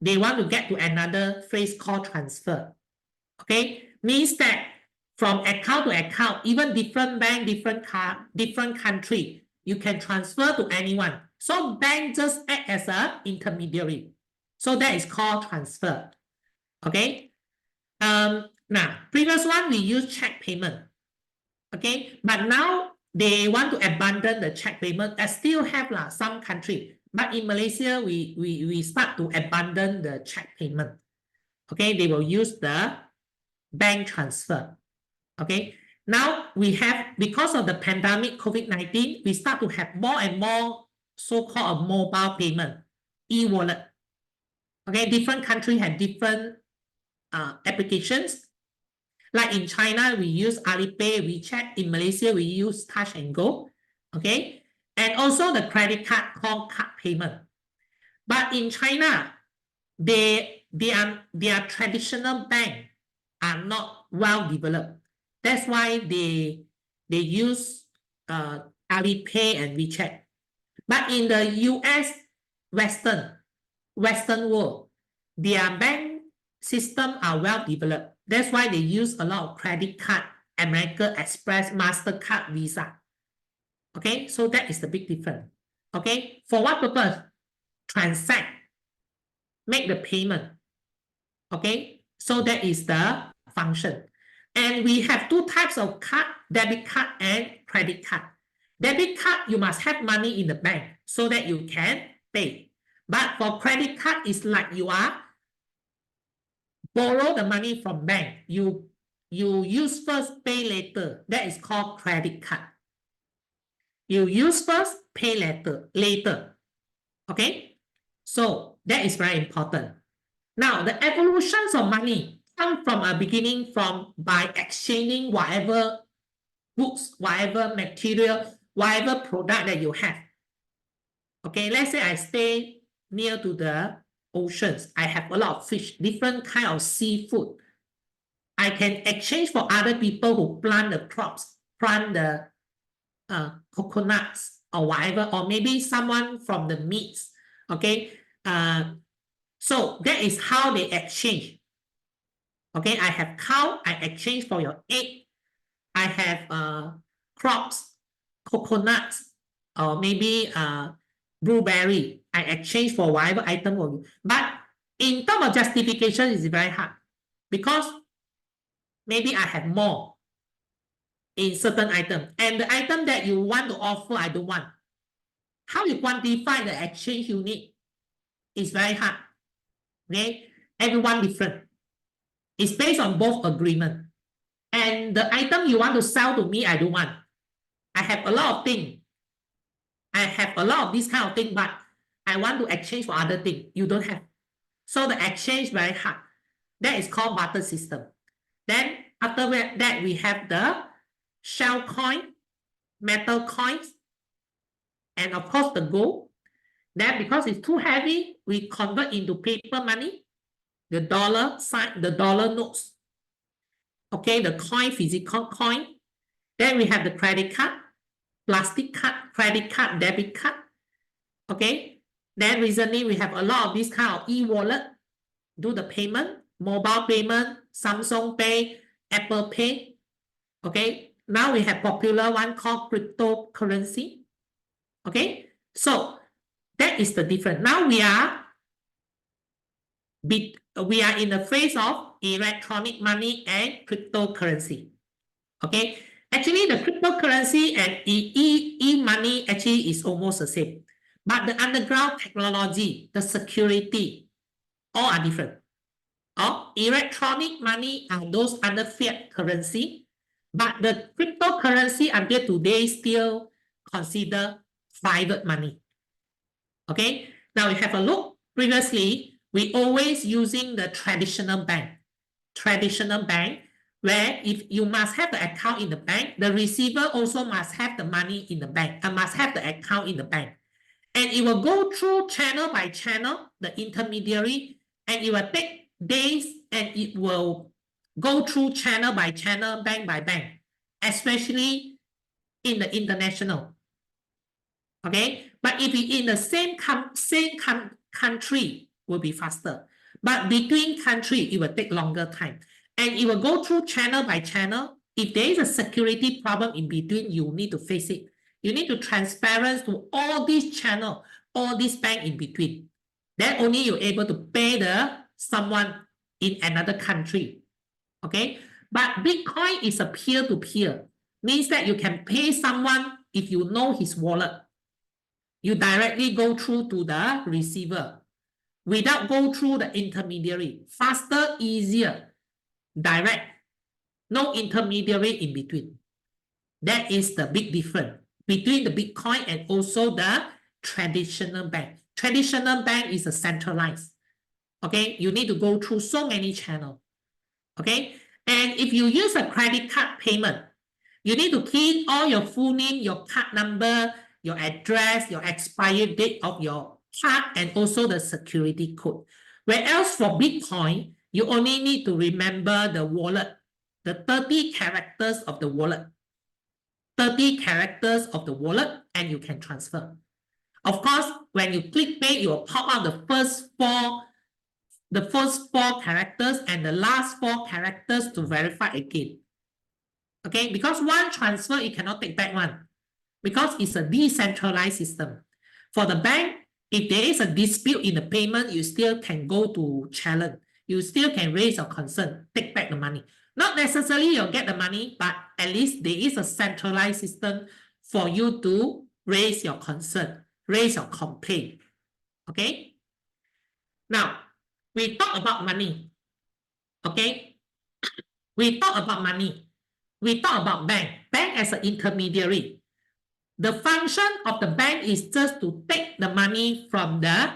they want to get to another phrase called transfer. Okay, means that from account to account, even different bank, different country, you can transfer to anyone. So bank just act as an intermediary. So that is called transfer. Okay. Now, previous one we use check payment. Okay, but now they want to abandon the check payment. I still have some country, but in Malaysia we start to abandon the check payment. Okay, they will use the bank transfer. Okay, now we have, because of the pandemic COVID-19, we start to have more and more so-called a mobile payment, e-wallet. Okay, different countries have different applications. Like in China, we use Alipay, WeChat. In Malaysia, we use Touch and Go. Okay, and also the credit card called card payment. But in China, their traditional bank are not well developed. That's why they use Alipay and WeChat. But in the US, Western world, their bank system are well developed. That's why they use a lot of credit card, American Express, MasterCard, Visa. Okay, so that is the big difference. Okay, for what purpose? Transact, make the payment. Okay, so that is the function. And we have 2 types of card, debit card and credit card. Debit card, you must have money in the bank so that you can pay. But for credit card, it's like you are borrow the money from bank. You use first, pay later. That is called credit card. You use first, pay later. Okay, so that is very important. Now, the evolutions of money come from a beginning by exchanging whatever goods, whatever material, whatever product that you have. Okay, let's say I stay near to the oceans. I have a lot of fish, different kind of seafood. I can exchange for other people who plant the crops, plant the coconuts or whatever, or maybe someone from the meats. Okay, so that is how they exchange. Okay, I have cow, I exchange for your egg. I have crops, coconut or maybe blueberry. I exchange for whatever item. But in terms of justification, it's very hard because maybe I have more in certain item, and the item that you want to offer, I don't want. How you quantify the exchange you need is very hard. Okay, everyone different. It's based on both agreement. And the item you want to sell to me, I don't want. I have a lot of things. I have a lot of this kind of thing, but I want to exchange for other things. You don't have. So the exchange very hard. That is called barter system. Then after that, we have the shell coin, metal coins, and of course the gold. Then because it's too heavy, we convert into paper money, the dollar sign, the dollar notes. Okay, the coin, physical coin. Then we have the credit card, plastic card, credit card, debit card. Okay. Then recently we have a lot of this kind of e-wallet, do the payment, mobile payment, Samsung Pay, Apple Pay. Okay. Now we have popular one called cryptocurrency. Okay. So that is the difference. Now we are in the phase of electronic money and cryptocurrency. Okay. Actually, the cryptocurrency and e-money actually is almost the same. But the underground technology, the security, all are different. Electronic money are those under fiat currency, but the cryptocurrency until today still consider private money. Okay, now we have a look. Previously, we always using the traditional bank. Where if you must have the account in the bank, the receiver also must have the money in the bank and must have the account in the bank. And it will go through channel by channel, the intermediary, and it will take days and it will go through channel by channel, bank by bank, especially in the international. Okay, but if it's in the same country, will be faster. But between country, it will take longer time. And it will go through channel by channel. If there is a security problem in between, you need to face it. You need to transparent to all these channel, all these bank in between. Then only you're able to pay someone in another country. Okay, but Bitcoin is a peer-to-peer. Means that you can pay someone if you know his wallet. You directly go through to the receiver without go through the intermediary. Faster, easier, direct. No intermediary in between. That is the big difference between the Bitcoin and also the traditional bank. Traditional bank is a centralized. Okay, you need to go through so many channels. Okay, and if you use a credit card payment, you need to key in all your full name, your card number, your address, your expiry date of your card, and also the security code. Whereas for Bitcoin, you only need to remember the wallet, the 30 characters of the wallet. 30 characters of the wallet, and you can transfer. Of course, when you click pay, it will pop out the first four characters and the last 4 characters to verify again. Okay, because one transfer, it cannot take back one. Because it's a decentralized system. For the bank, if there is a dispute in the payment, you still can go to challenge. You still can raise your concern, take back the money. Not necessarily you'll get the money, but at least there is a centralized system for you to raise your concern, raise your complaint. Okay? Now, we talk about money. Okay? We talk about money. We talk about bank. Bank as an intermediary. The function of the bank is just to take the money from the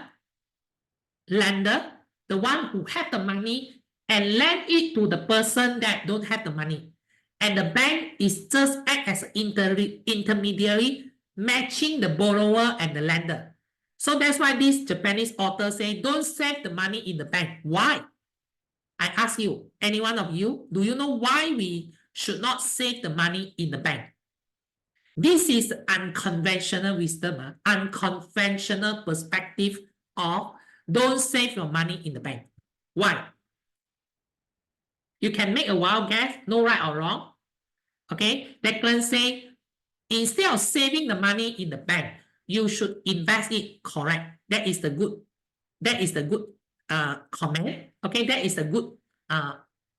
lender, the one who have the money, and lend it to the person that don't have the money. And the bank is just act as an intermediary, matching the borrower and the lender. So that's why this Japanese author say, don't save the money in the bank. Why? I ask you, any one of you, do you know why we should not save the money in the bank? This is unconventional wisdom, unconventional perspective of don't save your money in the bank. Why? You can make a wild guess, no right or wrong. Okay, Declan say Instead of saving the money in the bank, you should invest it correct. That is the good comment. Okay, that is a good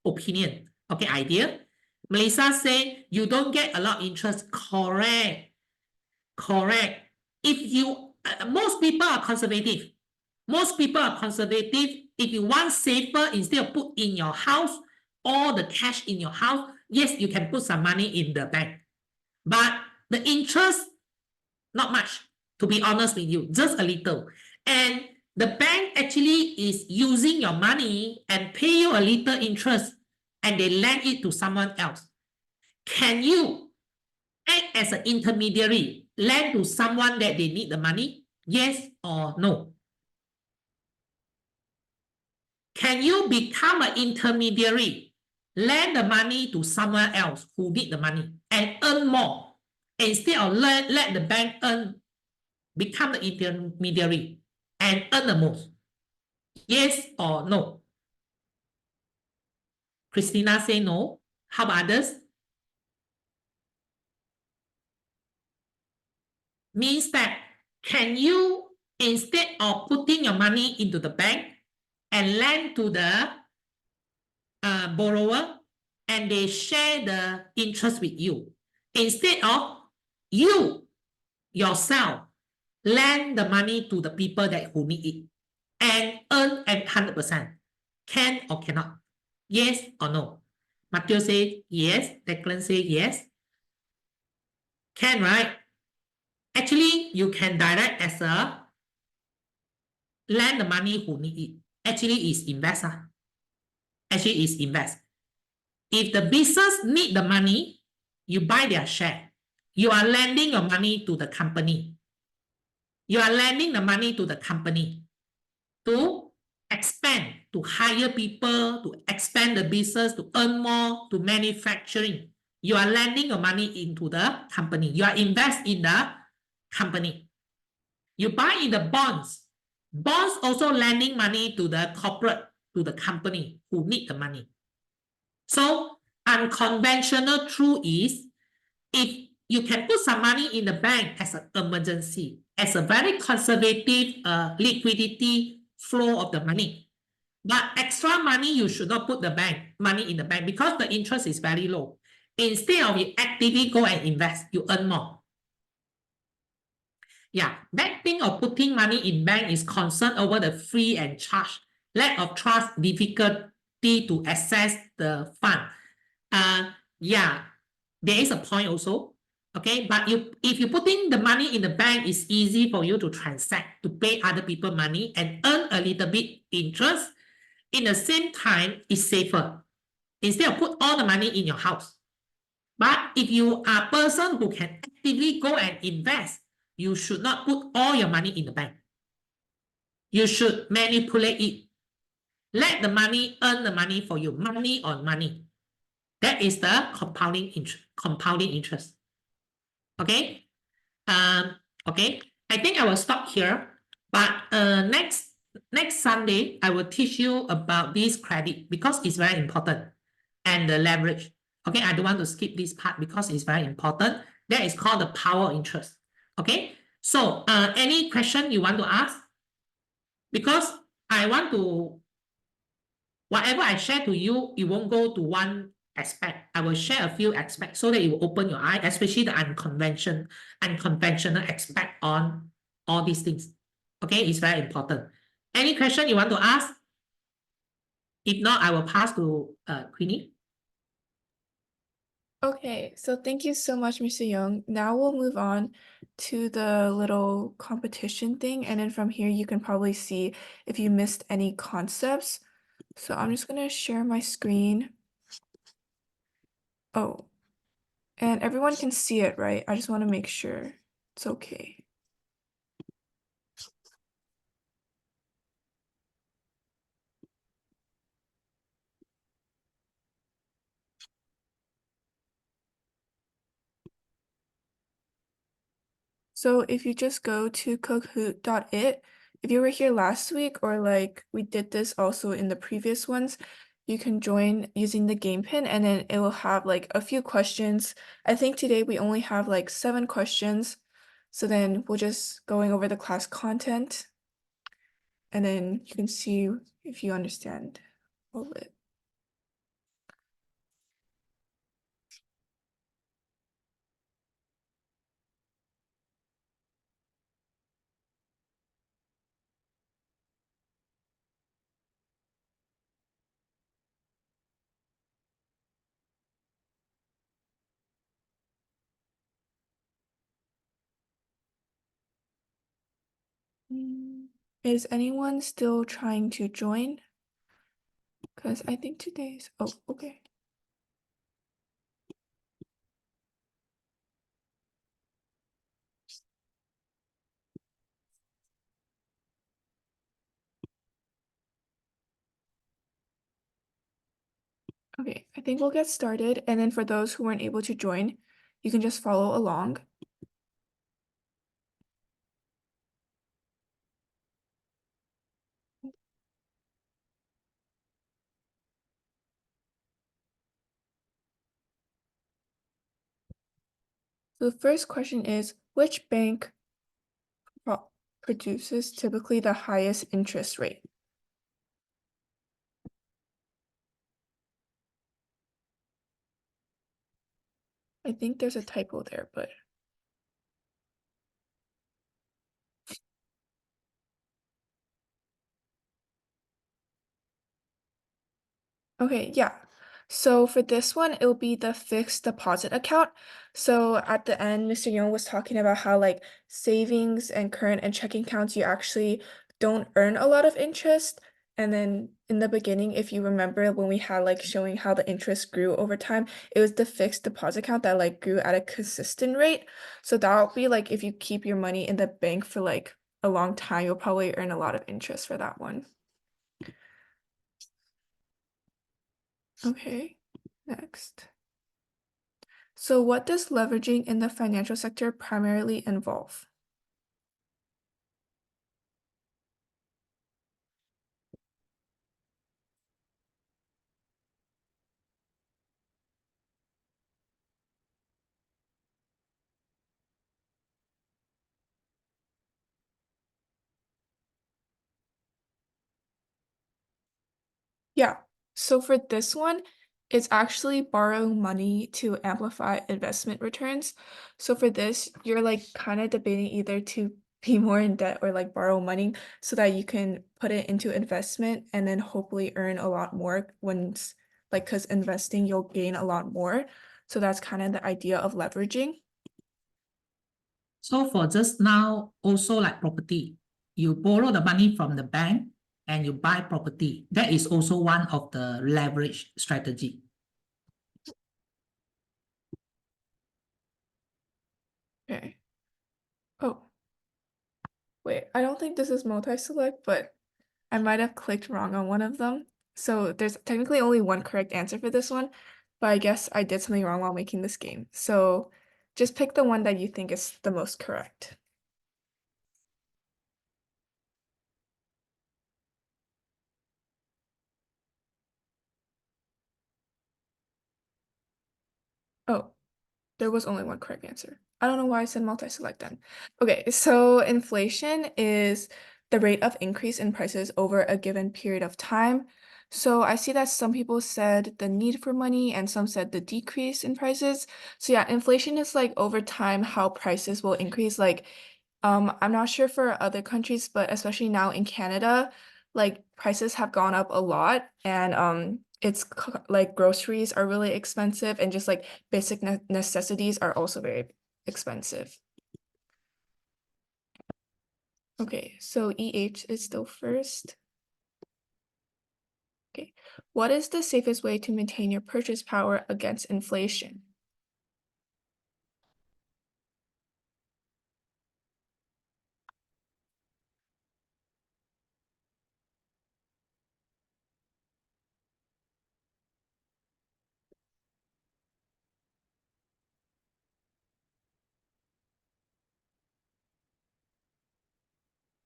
opinion. Okay, idea. Melissa say you don't get a lot of interest. Correct. If you most people are conservative. If you want safer, instead of put in your house all the cash in your house, yes, you can put some money in the bank, but the interest not much. To be honest with you, just a little. And the bank actually is using your money and pay you a little interest, and they lend it to someone else. Can you act as an intermediary, lend to someone that they need the money? Yes or no? Can you become an intermediary, lend the money to someone else who need the money and earn more, instead of let the bank become the intermediary and earn the most? Yes or no? Christina say no. How about others? Means that, can you, instead of putting your money into the bank and lend to the borrower, and they share the interest with you, instead of you yourself lend the money to the people that who need it and earn at 100%? Can or cannot? Yes or no? Matthew say yes. Declan say yes. Can, right? Actually, you can direct as a lend the money who need it. Actually, is invest. Actually, is invest. If the business need the money, you buy their share. You are lending your money to the company. You are lending the money to the company to expand, to hire people, to expand the business, to earn more, to manufacturing. You are lending your money into the company. You are invest in the company. You buy in the bonds. Bonds also lending money to the corporate, to the company who need the money. So unconventional truth is, if you can put some money in the bank as an emergency, as a very conservative liquidity flow of the money, but extra money you should not put the money in the bank, because the interest is very low. Instead of you actively go and invest, you earn more. Yeah, bad thing of putting money in bank is concern over the free and charge, lack of trust, difficulty to access the fund. Yeah, there is a point also. Okay, but if you putting the money in the bank, it's easy for you to transact, to pay other people money and earn a little bit interest. In the same time, it's safer. Instead of put all the money in your house. But if you are a person who can actively go and invest, you should not put all your money in the bank. You should manipulate it. Let the money earn the money for you. Money on money. That is the compounding interest. Okay. Okay. I think I will stop here. But next Sunday, I will teach you about this credit, because it's very important, and the leverage. Okay, I don't want to skip this part because it's very important. That is called the power interest. Okay. So any question you want to ask? Because I want to, whatever I share to you, it won't go to one aspect. I will share a few aspects so that it will open your eye, especially the unconventional aspect on all these things. Okay, it's very important. Any question you want to ask? If not, I will pass to Queenie. Okay, so thank you so much, Mr. Young. Now we'll move on to the little competition thing, and then from here you can probably see if you missed any concepts. So I'm just gonna share my screen. Oh, and everyone can see it, right? I just want to make sure it's okay. So if you just go to Kahoot.it, if you were here last week, or like we did this also in the previous ones, you can join using the game pin, and then it will have like a few questions. I think today we only have like 7 questions. So then we're just going over the class content, and then you can see if you understand all of it. Is anyone still trying to join? Because I think today's, oh, okay. Okay, I think we'll get started. And then for those who weren't able to join, you can just follow along. So the first question is, which bank produces typically the highest interest rate? I think there's a typo there, but okay, yeah. So for this one, it'll be the fixed deposit account. So at the end, Mr. Yong was talking about how like savings and current and checking accounts, you actually don't earn a lot of interest. And then in the beginning, if you remember when we had like showing how the interest grew over time, it was the fixed deposit account that like grew at a consistent rate. So that'll be like if you keep your money in the bank for like a long time, you'll probably earn a lot of interest for that one. Okay, next. So what does leveraging in the financial sector primarily involve? Yeah, so for this one, it's actually borrowing money to amplify investment returns. So for this, you're like kind of debating either to be more in debt or like borrow money so that you can put it into investment and then hopefully earn a lot more once, like, because investing, you'll gain a lot more. So that's kind of the idea of leveraging. So for just now, also like property, you borrow the money from the bank and you buy property. That is also one of the leverage strategy. Okay. Oh, wait, I don't think this is multi-select, but I might have clicked wrong on one of them. So there's technically only one correct answer for this one, but I guess I did something wrong while making this game. So just pick the one that you think is the most correct. Oh, there was only one correct answer. I don't know why I said multi-select then. Okay, so inflation is the rate of increase in prices over a given period of time. So I see that some people said the need for money and some said the decrease in prices. So yeah, inflation is like over time how prices will increase. Like, I'm not sure for other countries, but especially now in Canada, like prices have gone up a lot and like groceries are really expensive and just like basic necessities are also very expensive. Okay, so EH is still first. Okay, what is the safest way to maintain your purchase power against inflation?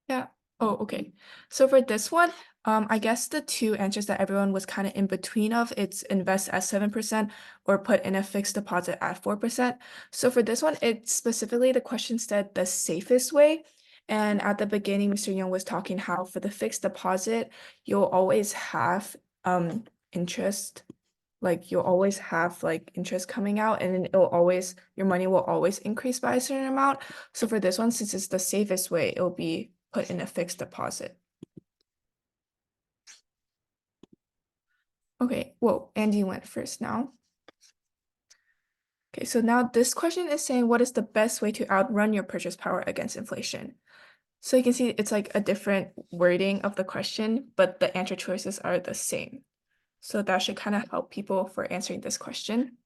Yeah. Oh, okay. So for this one, I guess the two answers that everyone was kind of in between of, it's invest at 7% or put in a fixed deposit at 4%. So for this one, it's specifically the question said the safest way. And at the beginning, Mr. Young was talking how for the fixed deposit, you'll always have interest. Like you'll always have like interest coming out and it'll always your money will always increase by a certain amount. So for this one, since it's the safest way, it'll be put in a fixed deposit. Okay, whoa, Andy went first now. Okay, so now this question is saying what is the best way to outrun your purchase power against inflation? So you can see it's like a different wording of the question, but the answer choices are the same. So that should kind of help people for answering this question.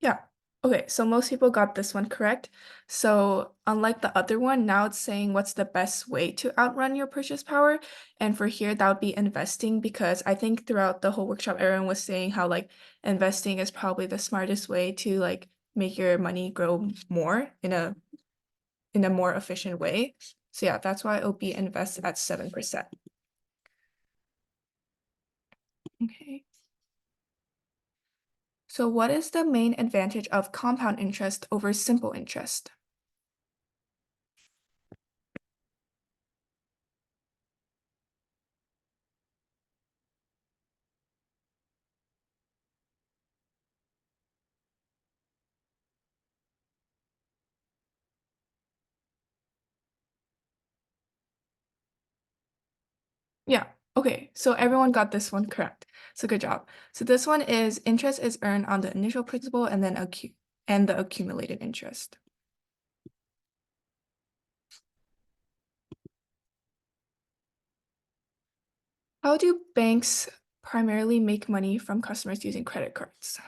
Yeah. Okay, so most people got this one correct. So unlike the other one, now it's saying what's the best way to outrun your purchase power. And for here, that would be investing because I think throughout the whole workshop, everyone was saying how like investing is probably the smartest way to like make your money grow more in a more efficient way. So yeah, that's why it'll be invest at 7%. Okay. So what is the main advantage of compound interest over simple interest? Yeah. Okay. So everyone got this one correct. So good job. So this one is interest is earned on the initial principal and then the accumulated interest. How do banks primarily make money from customers using credit cards?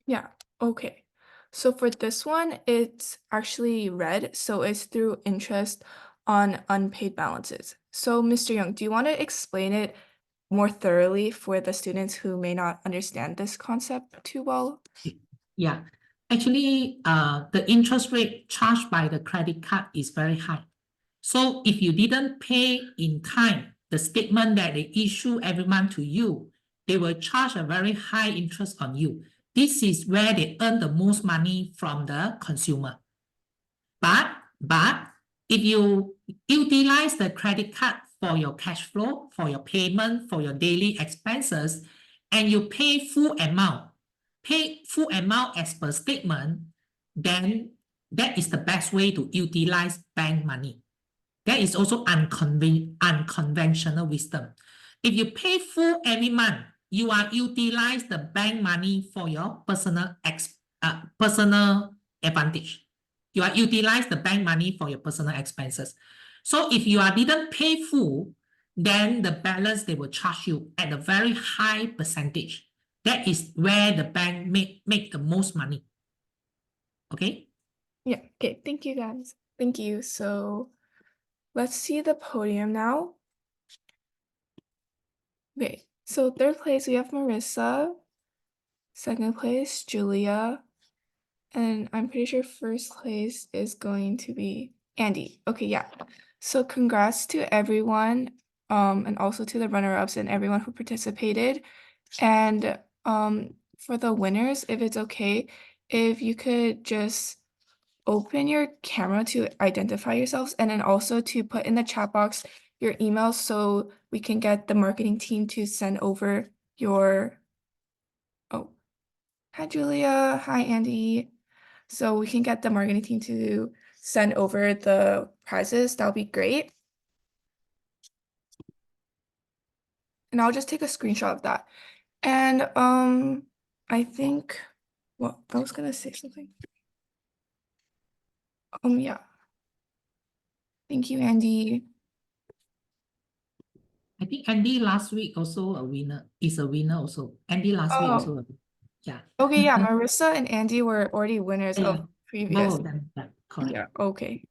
Yeah. Okay. So for this one, it's actually red. So it's through interest on unpaid balances. So Mr. Young, do you want to explain it more thoroughly for the students who may not understand this concept too well? Yeah. Actually, the interest rate charged by the credit card is very high. So if you didn't pay in time, the statement that they issue every month to you, they will charge a very high interest on you. This is where they earn the most money from the consumer. But if you utilize the credit card for your cash flow, for your payment, for your daily expenses, and you pay full amount as per statement, then that is the best way to utilize bank money. That is also unconventional wisdom. If you pay full every month, you are utilize the bank money for your personal advantage. You are utilize the bank money for your personal expenses. So if you didn't pay full, then the balance they will charge you at a very high percentage. That is where the bank make the most money. Okay? Yeah. Okay. Thank you, guys. Thank you. So let's see the podium now. Okay. So third place, we have Marissa. Second place, Julia. And I'm pretty sure first place is going to be Andy. Okay, yeah. So congrats to everyone, and also to the runner-ups and everyone who participated. And for the winners, if it's okay, if you could just open your camera to identify yourselves and then also to put in the chat box your email so we can get the marketing team to send over your oh, hi Julia, hi Andy. So we can get the marketing team to send over the prizes. That would be great. And I'll just take a screenshot of that. And I think, well, I was gonna say something. Yeah. Thank you, Andy. think Andy last week also a winner, is a winner also. Andy last week Oh, also, yeah. okay, yeah, Marissa and Andy were already winners Yeah, of previous. both of them, yeah, correct. Yeah, okay.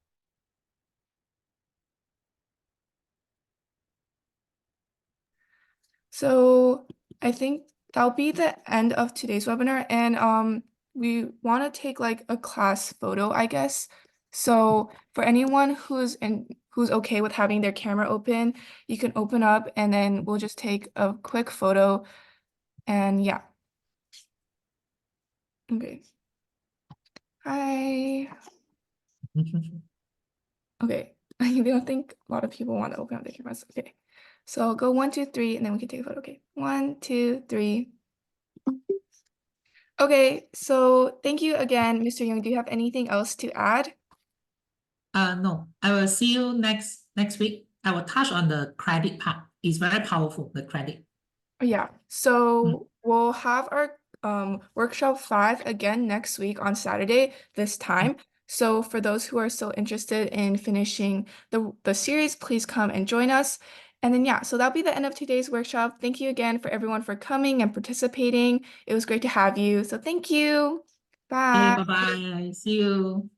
So I think that'll be the end of today's webinar. And we want to take like a class photo, I guess. So for anyone who's okay with having their camera open, you can open up and then we'll just take a quick photo. And yeah. Okay. Hi. Okay. I don't think a lot of people want to open up their cameras. Okay. So go 1, 2, 3, and then we can take a photo. Okay. 1, 2, 3. Okay, so thank you again, Mr. Young. Do you have anything else to add? No, I will see you next week. I will touch on the credit part. It's very powerful, the credit. Yeah, Mm, so we'll have our workshop 5 again next week on Saturday this mm. time. So for those who are still interested in finishing the series, please come and join us. And then yeah, so that'll be the end of today's workshop. Thank you again for everyone for coming and participating. It was great to have you. So thank you. Okay, Bye. bye-bye. See you.